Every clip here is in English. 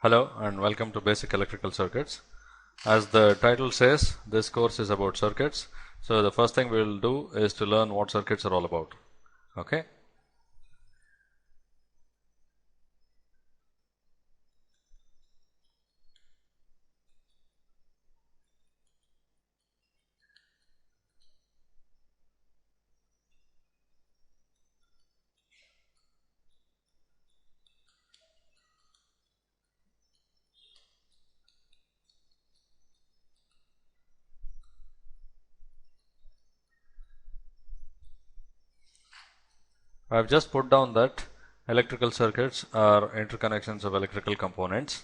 Hello and welcome to Basic Electrical Circuits. As the title says, this course is about circuits. So the first thing we will do is to learn what circuits are all about. Okay. I have just put down that electrical circuits are interconnections of electrical components.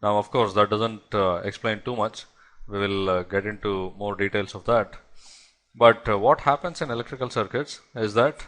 Now, of course, that doesn't explain too much. We will get into more details of that. But what happens in electrical circuits is that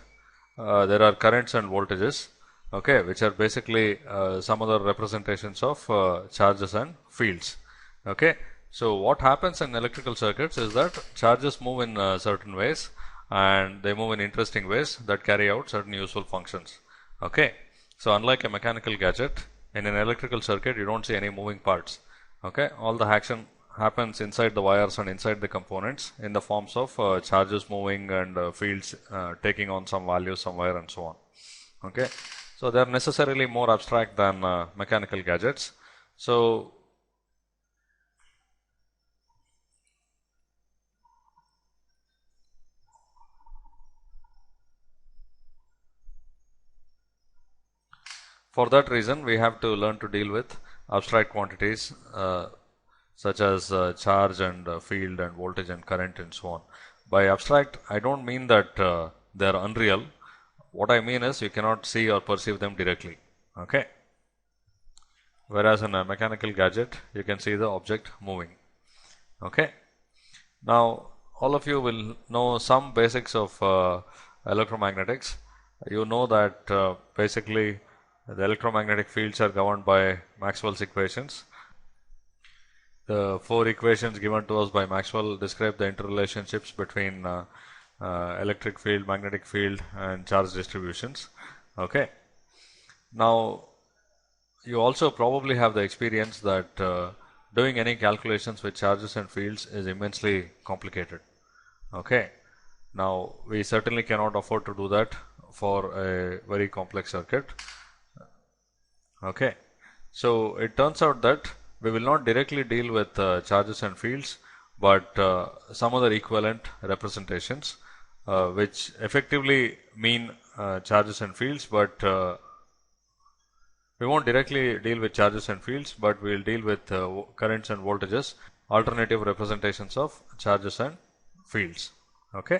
there are currents and voltages, okay, which are basically some other representations of charges and fields. Okay, so what happens in electrical circuits is that charges move in certain ways, and they move in interesting ways that carry out certain useful functions. Okay, so unlike a mechanical gadget, in an electrical circuit you don't see any moving parts. Okay, all the action happens inside the wires and inside the components in the forms of charges moving and fields taking on some values somewhere and so on. Okay, so they are necessarily more abstract than mechanical gadgets. So for that reason, we have to learn to deal with abstract quantities such as charge and field and voltage and current and so on. By abstract, I don't mean that they are unreal. What I mean is you cannot see or perceive them directly. Okay. Whereas in a mechanical gadget, you can see the object moving. Okay. Now, all of you will know some basics of electromagnetics. You know that basically the electromagnetic fields are governed by Maxwell's equations. The four equations given to us by Maxwell describe the interrelationships between electric field, magnetic field, and charge distributions. Okay. Now, you also probably have the experience that doing any calculations with charges and fields is immensely complicated. Okay. Now, we certainly cannot afford to do that for a very complex circuit. Okay. So, it turns out that we will not directly deal with charges and fields, but some other equivalent representations which effectively mean charges and fields, but we won't directly deal with charges and fields, but we will deal with currents and voltages, alternative representations of charges and fields. Okay.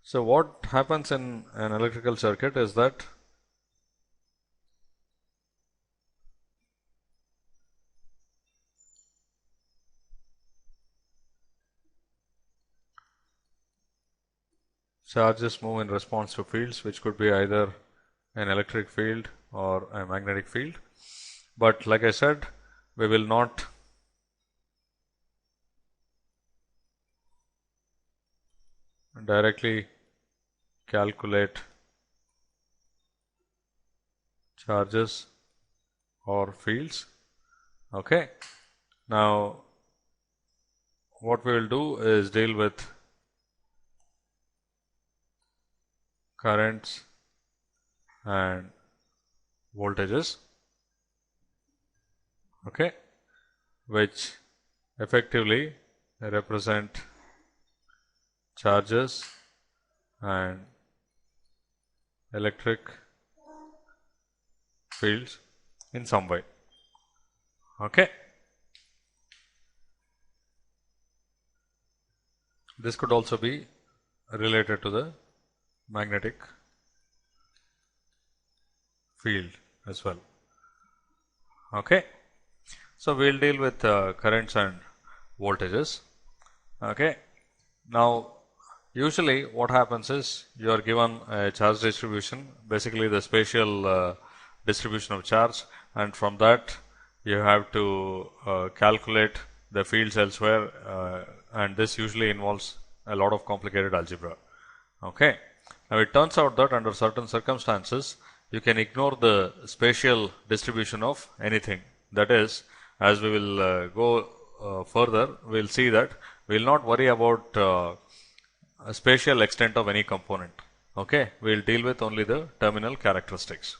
So what happens in an electrical circuit is that charges move in response to fields, which could be either an electric field or a magnetic field. But like I said, we will not directly calculate charges or fields. Okay. Now, what we will do is deal with currents and voltages, okay, which effectively represent charges and electric fields in some way. Okay. This could also be related to the magnetic field as well. Okay. So we'll deal with currents and voltages. Okay. Now, usually what happens is you are given a charge distribution, basically the spatial distribution of charge, and from that you have to calculate the fields elsewhere, and this usually involves a lot of complicated algebra. Okay. Now, it turns out that under certain circumstances, you can ignore the spatial distribution of anything. That is, as we will go further, we will see that we will not worry about a spatial extent of any component. Okay, we will deal with only the terminal characteristics.